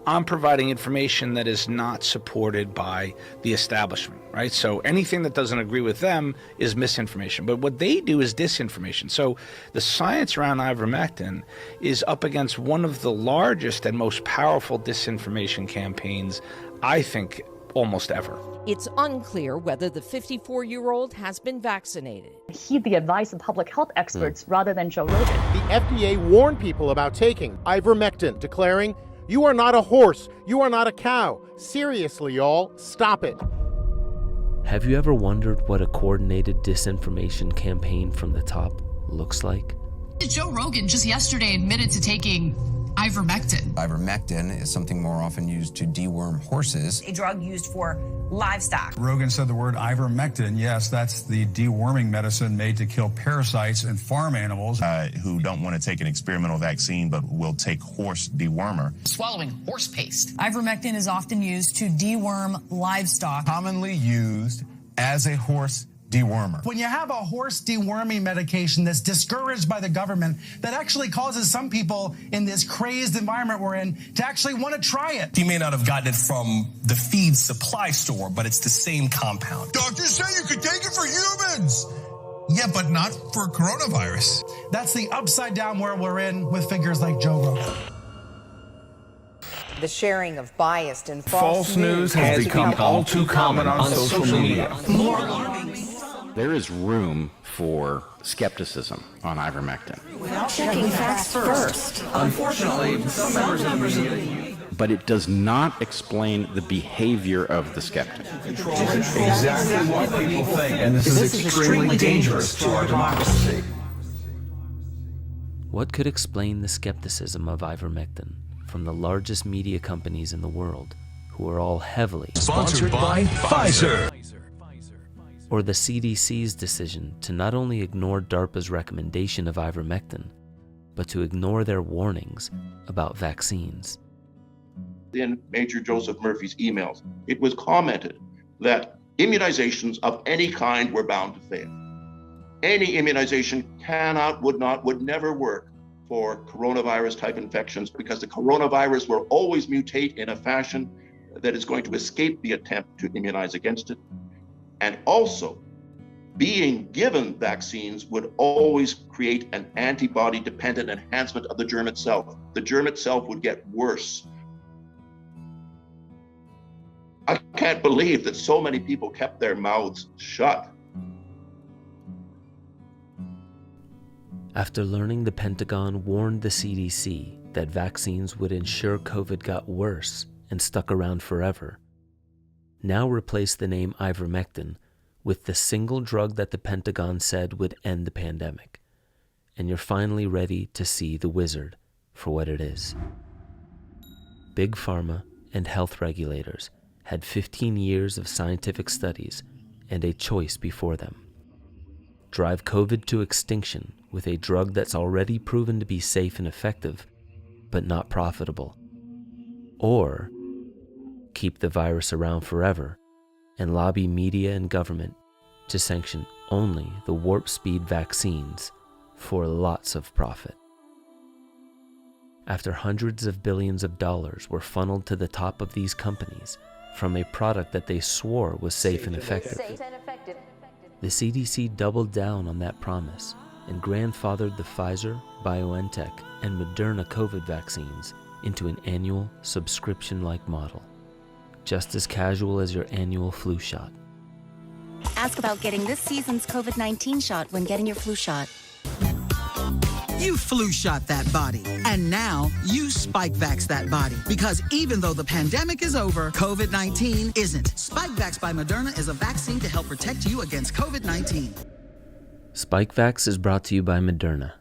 I'm providing information that is not supported by the establishment, right? So anything that doesn't agree with them is misinformation. But what they do is disinformation. So the science around ivermectin is up against one of the largest and most powerful disinformation campaigns, I think, almost ever.
It's unclear whether the 54-year-old has been vaccinated.
Heed the advice of public health experts rather than Joe Rogan.
The FDA warned people about taking ivermectin, declaring, "You are not a horse, you are not a cow. Seriously, y'all, stop it."
Have you ever wondered what a coordinated disinformation campaign from the top looks like?
Joe Rogan just yesterday admitted to taking ivermectin.
Ivermectin is something more often used to deworm horses.
A drug used for livestock.
Rogan said the word ivermectin. Yes, that's the deworming medicine made to kill parasites in farm animals.
Who don't want to take an experimental vaccine but will take horse dewormer.
Swallowing horse paste. Ivermectin is often used to deworm livestock.
Commonly used as a horse dewormer.
When you have a horse deworming medication that's discouraged by the government, that actually causes some people in this crazed environment we're in to actually want to try it.
He may not have gotten it from the feed supply store, but it's the same compound.
Doctors say you could take it for humans. Yeah, but not for coronavirus.
That's the upside down world we're in with figures like Joe Rogan.
The sharing of biased and
False news has become all too common on social media.
More alarming.
There is room for skepticism on ivermectin.
Without checking facts first.
Unfortunately, some members of the media.
But it does not explain the behavior of the skeptic.
Exactly what people think, and this is extremely dangerous to our democracy.
What could explain the skepticism of ivermectin from the largest media companies in the world, who are all heavily
sponsored by Pfizer?
Or the CDC's decision to not only ignore DARPA's recommendation of ivermectin, but to ignore their warnings about vaccines.
In Major Joseph Murphy's emails, it was commented that immunizations of any kind were bound to fail. Any immunization cannot, would never work for coronavirus type infections, because the coronavirus will always mutate in a fashion that is going to escape the attempt to immunize against it. And also, being given vaccines would always create an antibody dependent enhancement of the germ itself. The germ itself would get worse. I can't believe that so many people kept their mouths shut.
After learning the Pentagon warned the CDC that vaccines would ensure COVID got worse and stuck around forever, now replace the name ivermectin with the single drug that the Pentagon said would end the pandemic, and you're finally ready to see the wizard for what it is. Big Pharma and health regulators had 15 years of scientific studies and a choice before them. Drive COVID to extinction with a drug that's already proven to be safe and effective, but not profitable. Or keep the virus around forever and lobby media and government to sanction only the warp speed vaccines for lots of profit. After hundreds of billions of dollars were funneled to the top of these companies from a product that they swore was safe and effective, the CDC doubled down on that promise and grandfathered the Pfizer, BioNTech, and Moderna COVID vaccines into an annual subscription-like model, just as casual as your annual flu shot.
Ask about getting this season's COVID-19 shot when getting your flu shot.
You flu shot that body, and now you Spikevax that body. Because even though the pandemic is over, COVID-19 isn't. Spikevax by Moderna is a vaccine to help protect you against COVID-19.
Spikevax is brought to you by Moderna.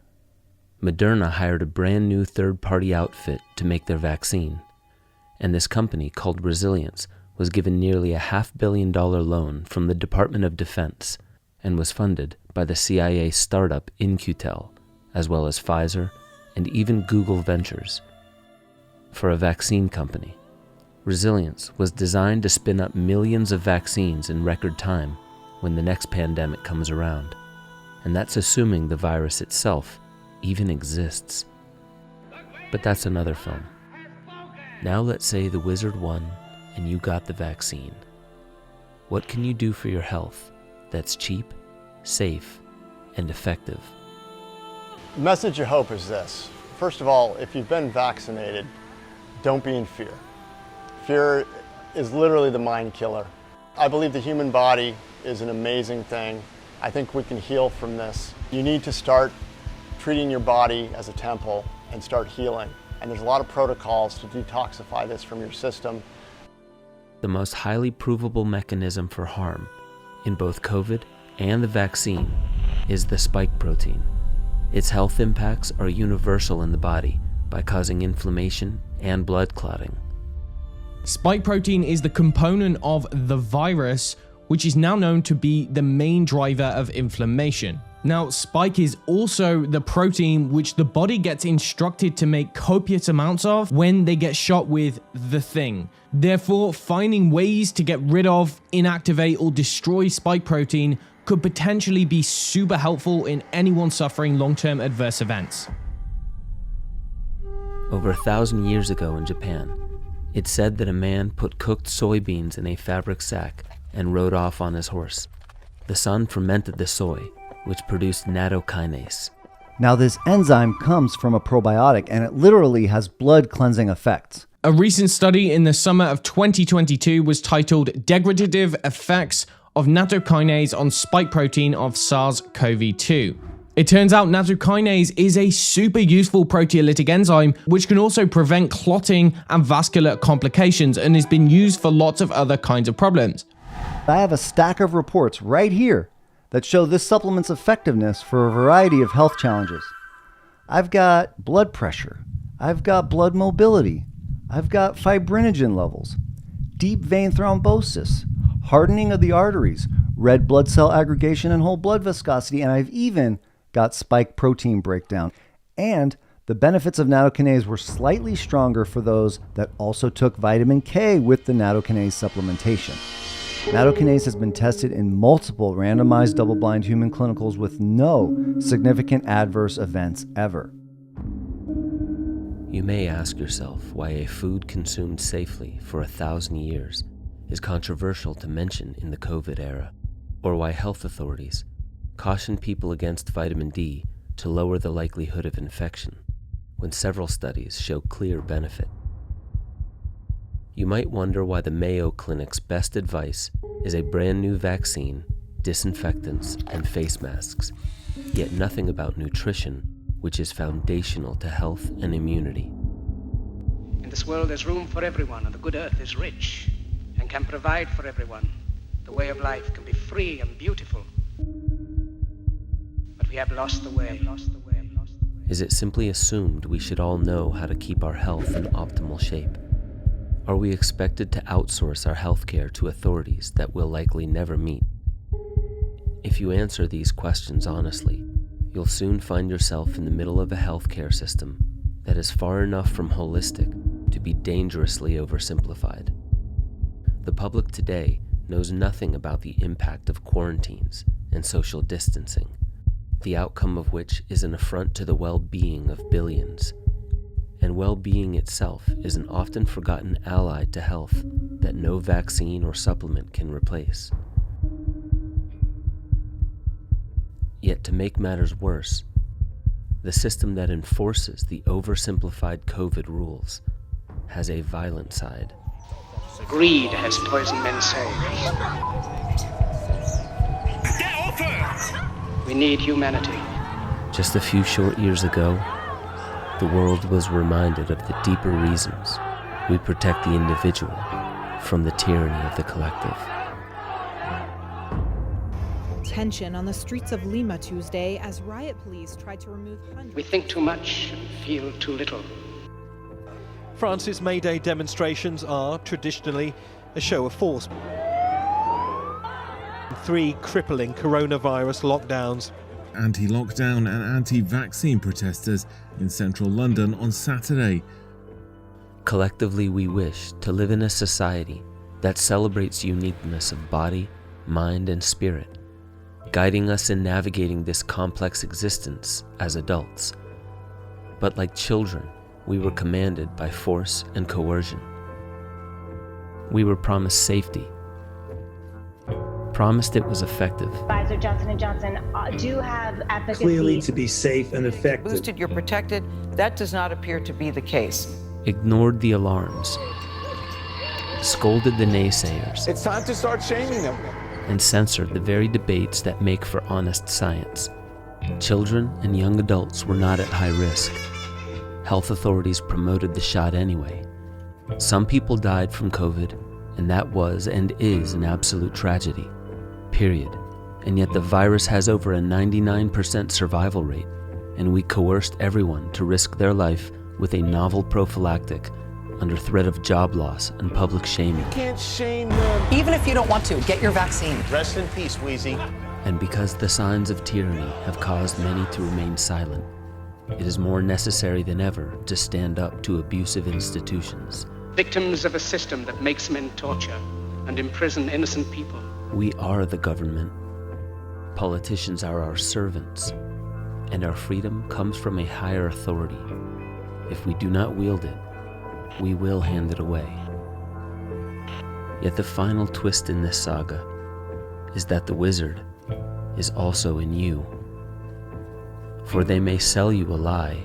Moderna hired a brand new third-party outfit to make their vaccine, and this company, called Resilience, was given nearly a $500 million loan from the Department of Defense and was funded by the CIA startup In-Q-Tel, as well as Pfizer and even Google Ventures. For a vaccine company, Resilience was designed to spin up millions of vaccines in record time when the next pandemic comes around. And that's assuming the virus itself even exists. But that's another film. Now let's say the wizard won and you got the vaccine. What can you do for your health that's cheap, safe, and effective?
The message of hope is this. First of all, if you've been vaccinated, don't be in fear. Fear is literally the mind killer. I believe the human body is an amazing thing. I think we can heal from this. You need to start treating your body as a temple and start healing. And there's a lot of protocols to detoxify this from your system.
The most highly provable mechanism for harm in both COVID and the vaccine is the spike protein. Its health impacts are universal in the body by causing inflammation and blood clotting.
Spike protein is the component of the virus, which is now known to be the main driver of inflammation. Now, spike is also the protein which the body gets instructed to make copious amounts of when they get shot with the thing. Therefore, finding ways to get rid of, inactivate, or destroy spike protein could potentially be super helpful in anyone suffering long-term adverse events.
Over 1,000 years ago in Japan, it's said that a man put cooked soybeans in a fabric sack and rode off on his horse. The sun fermented the soy, which produced nattokinase.
Now this enzyme comes from a probiotic and it literally has blood cleansing effects.
A recent study in the summer of 2022 was titled Degradative Effects of Nattokinase on Spike Protein of SARS-CoV-2. It turns out nattokinase is a super useful proteolytic enzyme which can also prevent clotting and vascular complications and has been used for lots of other kinds of problems.
I have a stack of reports right here that show this supplement's effectiveness for a variety of health challenges. I've got blood pressure, I've got blood mobility, I've got fibrinogen levels, deep vein thrombosis, hardening of the arteries, red blood cell aggregation and whole blood viscosity, and I've even got spike protein breakdown. And the benefits of nattokinase were slightly stronger for those that also took vitamin K with the nattokinase supplementation. Nattokinase has been tested in multiple randomized double-blind human clinicals with no significant adverse events ever.
You may ask yourself why a food consumed safely for 1,000 years is controversial to mention in the COVID era, or why health authorities caution people against vitamin D to lower the likelihood of infection, when several studies show clear benefit. You might wonder why the Mayo Clinic's best advice is a brand new vaccine, disinfectants, and face masks, yet nothing about nutrition, which is foundational to health and immunity.
In this world there's room for everyone, and the good earth is rich and can provide for everyone. The way of life can be free and beautiful. But we have lost the way.
Is it simply assumed we should all know how to keep our health in optimal shape? Are we expected to outsource our healthcare to authorities that we'll likely never meet? If you answer these questions honestly, you'll soon find yourself in the middle of a healthcare system that is far enough from holistic to be dangerously oversimplified. The public today knows nothing about the impact of quarantines and social distancing, the outcome of which is an affront to the well-being of billions. And well-being itself is an often forgotten ally to health that no vaccine or supplement can replace. Yet to make matters worse, the system that enforces the oversimplified COVID rules has a violent side.
Greed has poisoned men's souls.
Get off her!
We need humanity.
Just a few short years ago, the world was reminded of the deeper reasons we protect the individual from the tyranny of the collective.
Tension on the streets of Lima Tuesday as riot police tried to remove hundreds.
We think too much and feel too little.
France's May Day demonstrations are traditionally a show of force. 3 crippling coronavirus lockdowns.
Anti-lockdown and anti-vaccine protesters in central London on Saturday.
Collectively, we wish to live in a society that celebrates uniqueness of body, mind, and spirit, guiding us in navigating this complex existence as adults. But like children, we were commanded by force and coercion. We were promised safety, promised it was effective.
Pfizer, Johnson & Johnson do have efficacy.
Clearly to be safe and effective.
Boosted, you're protected. That does not appear to be the case.
Ignored the alarms, scolded the naysayers.
It's time to start shaming them.
And censored the very debates that make for honest science. Children and young adults were not at high risk. Health authorities promoted the shot anyway. Some people died from COVID, and that was and is an absolute tragedy, period. And yet the virus has over a 99% survival rate, and we coerced everyone to risk their life with a novel prophylactic under threat of job loss and public shaming.
You can't shame them.
Even if you don't want to, get your vaccine.
Rest in peace, Wheezy.
And because the signs of tyranny have caused many to remain silent, it is more necessary than ever to stand up to abusive institutions.
Victims of a system that makes men torture and imprison innocent people.
We are the government. Politicians are our servants, and our freedom comes from a higher authority. If we do not wield it, we will hand it away. Yet the final twist in this saga is that the wizard is also in you. For they may sell you a lie,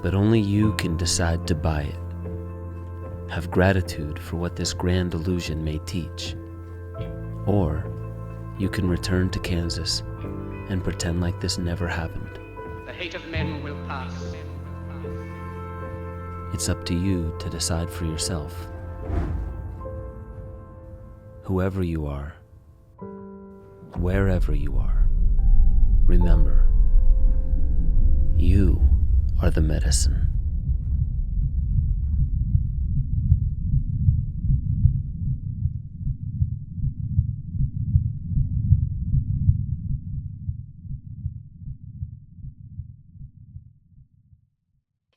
but only you can decide to buy it. Have gratitude for what this grand illusion may teach. Or you can return to Kansas and pretend like this never happened.
The hate of men will pass.
It's up to you to decide for yourself. Whoever you are, wherever you are, remember, you are the medicine.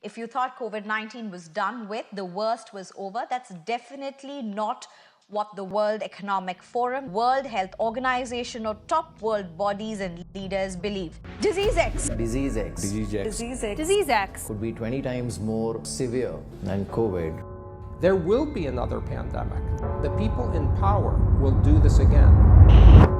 If you thought COVID-19 was done with, the worst was over, that's definitely not
what the World Economic Forum, World Health Organization, or top world bodies and leaders believe. Disease X.
Disease X.
Disease X. Disease X. Disease X.
Could be 20 times more severe than COVID.
There will be another pandemic. The people in power will do this again.